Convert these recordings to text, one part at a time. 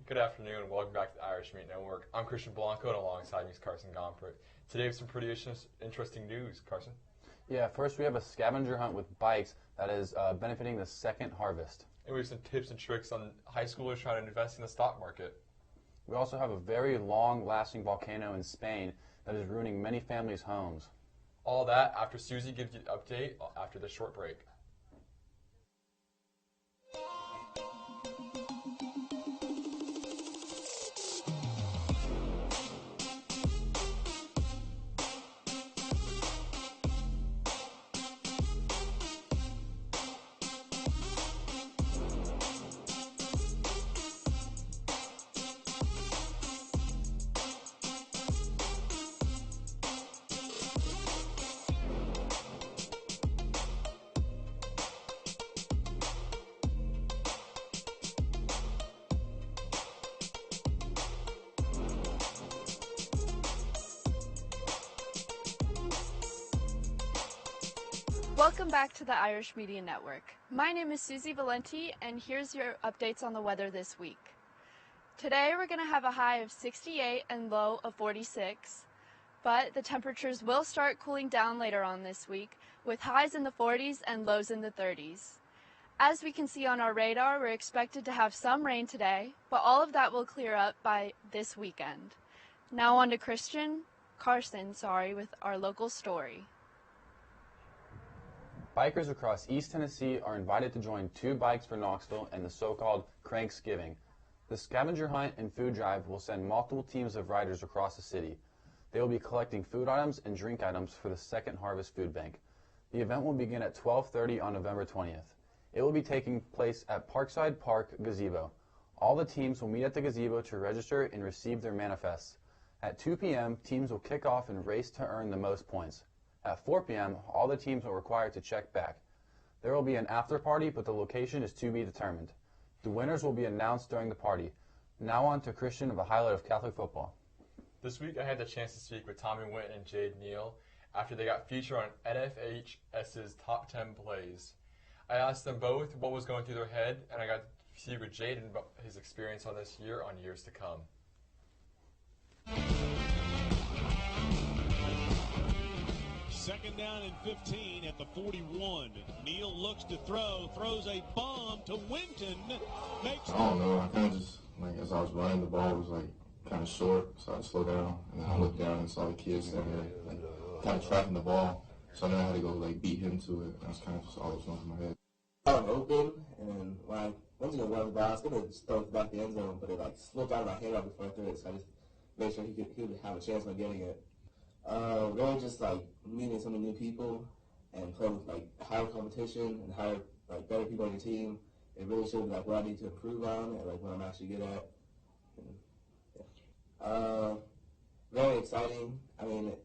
Good afternoon and welcome back to the Irish Meat Network. I'm Christian Blanco and alongside me is Carson Gomfort. Today we have some pretty interesting news, Carson. Yeah, first we have a scavenger hunt with bikes that is benefiting the second harvest. And we have some tips and tricks on high schoolers trying to invest in the stock market. We also have a very long-lasting volcano in Spain that is ruining many families' homes. All that after Susie gives you an update after this short break. Welcome back to the Irish Media Network. My name is Susie Valenti, and here's your updates on the weather this week. Today we're going to have a high of 68 and low of 46, but the temperatures will start cooling down later on this week, with highs in the 40s and lows in the 30s. As we can see on our radar, we're expected to have some rain today, but all of that will clear up by this weekend. Now on to Carson, with our local story. Bikers across East Tennessee are invited to join Two Bikes for Knoxville and the so-called Cranksgiving. The scavenger hunt and food drive will send multiple teams of riders across the city. They will be collecting food items and drink items for the Second Harvest Food Bank. The event will begin at 12:30 on November 20th. It will be taking place at Parkside Park Gazebo. All the teams will meet at the gazebo to register and receive their manifests. At 2 p.m., teams will kick off and race to earn the most points. At 4 p.m., all the teams are required to check back. There will be an after party, but the location is to be determined. The winners will be announced during the party. Now on to Christian of the highlight of Catholic football. This week I had the chance to speak with Tommy Winton and Jade Neal after they got featured on NFHS's Top 10 Plays. I asked them both what was going through their head, and I got to see with Jaden about his experience on this year on years to come. Second down and 15 at the 41. Neal looks to throws a bomb to Winton. I don't know. I kind of just, as I was running, the ball was, kind of short, so I slowed down. And then I looked down and saw the kids down there, kind of tracking the ball. So then I had to go, beat him to it. That's kind of just all that was going through my head. I was open, and when I went to go run the ball, I was going to just throw it back the end zone, but it, slipped out of my hand right before I threw it, so I just made sure he would have a chance of getting it. Really just meeting some new people and playing with higher competition and higher better people on your team. It really showed me what I need to improve on and what I'm actually good at. And, very exciting. I mean,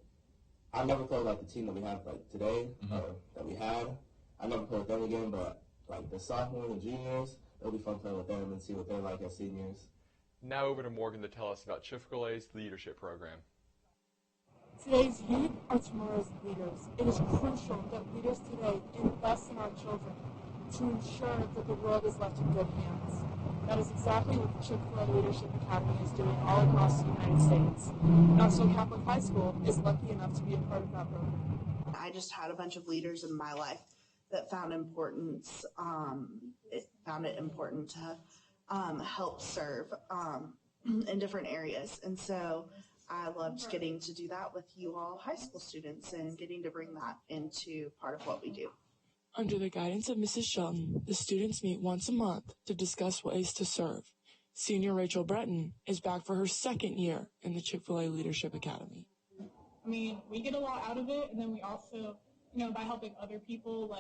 I've never played the team that we have today or that we had. I never played with them again, but the sophomores and juniors, it'll be fun playing with them and see what they're like as seniors. Now over to Morgan to tell us about Chick-fil-A's leadership program. Today's youth are tomorrow's leaders. It is crucial that leaders today invest in our children to ensure that the world is left in good hands. That is exactly what the Chick-fil-A Leadership Academy is doing all across the United States. Knoxville Catholic High School is lucky enough to be a part of that program. I just had a bunch of leaders in my life that found it important to help serve in different areas. And so I loved getting to do that with you all high school students and getting to bring that into part of what we do. Under the guidance of Mrs. Shelton, the students meet once a month to discuss ways to serve. Senior Rachel Breton is back for her second year in the Chick-fil-A Leadership Academy. I mean, we get a lot out of it, and then we also, by helping other people,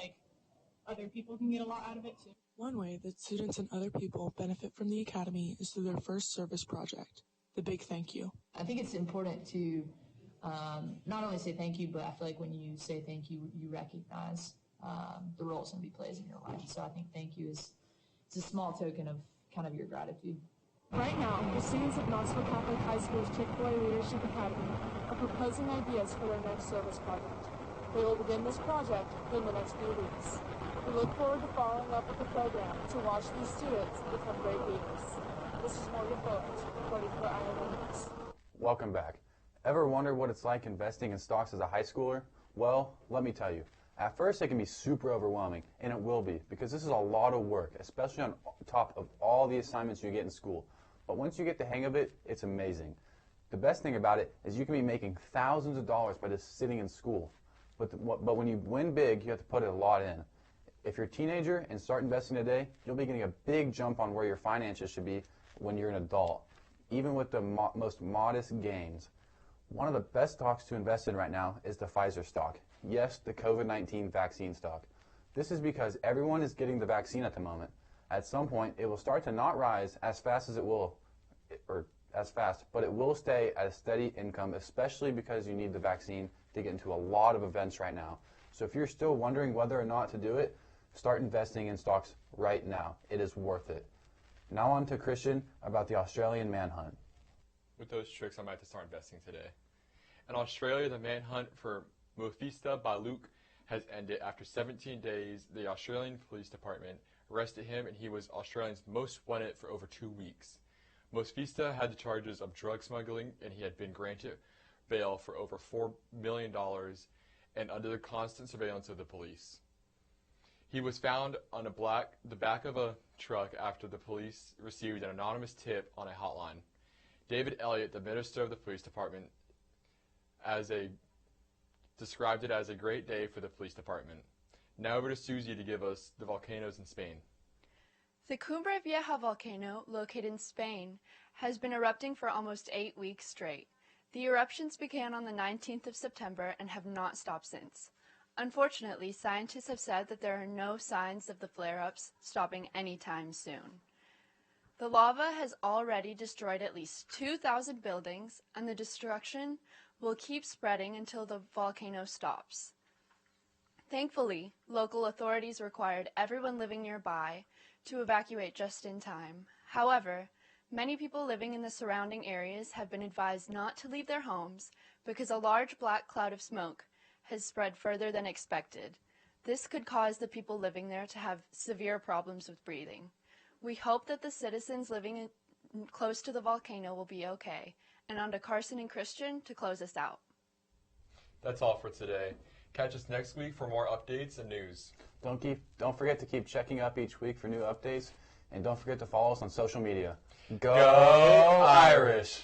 other people can get a lot out of it too. One way that students and other people benefit from the Academy is through their first service project, the Big Thank You. I think it's important to not only say thank you, but I feel like when you say thank you, you recognize the role somebody plays in your life. So I think thank you is a small token of kind of your gratitude. Right now, the students of Knoxville Catholic High School's Chick-fil-A Leadership Academy are proposing ideas for their next service project. They will begin this project in the next few weeks. We look forward to following up with the program to watch these students become great leaders. This is Morgan Phillips, reporting for Iowa News. Welcome back. Ever wonder what it's like investing in stocks as a high schooler? Well, let me tell you. At first, it can be super overwhelming, and it will be, because this is a lot of work, especially on top of all the assignments you get in school. But once you get the hang of it, it's amazing. The best thing about it is you can be making thousands of dollars by just sitting in school. But when you win big, you have to put a lot in. If you're a teenager and start investing today, you'll be getting a big jump on where your finances should be when you're an adult, even with the most modest gains. One of the best stocks to invest in right now is the Pfizer stock. Yes, the COVID-19 vaccine stock. This is because everyone is getting the vaccine at the moment. At some point, it will start to not rise as fast as it will, but it will stay at a steady income, especially because you need the vaccine to get into a lot of events right now. So if you're still wondering whether or not to do it, start investing in stocks right now. It is worth it. Now on to Christian about the Australian manhunt. With those tricks, I might have to start investing today. In Australia, the manhunt for Mofista Baluk has ended. After 17 days, the Australian Police Department arrested him, and he was Australia's most wanted for over 2 weeks. Mofista had the charges of drug smuggling, and he had been granted bail for over $4 million and under the constant surveillance of the police. He was found on the back of a truck after the police received an anonymous tip on a hotline. David Elliott, the minister of the police department, described it as a great day for the police department. Now over to Susie to give us the volcanoes in Spain. The Cumbre Vieja volcano, located in Spain, has been erupting for almost 8 weeks straight. The eruptions began on the 19th of September and have not stopped since. Unfortunately, scientists have said that there are no signs of the flare-ups stopping anytime soon. The lava has already destroyed at least 2,000 buildings, and the destruction will keep spreading until the volcano stops. Thankfully, local authorities required everyone living nearby to evacuate just in time. However, many people living in the surrounding areas have been advised not to leave their homes because a large black cloud of smoke has spread further than expected. This could cause the people living there to have severe problems with breathing. We hope that the citizens living close to the volcano will be okay. And on to Carson and Christian to close us out. That's all for today. Catch us next week for more updates and news. Don't forget to keep checking up each week for new updates, and don't forget to follow us on social media. Go Irish!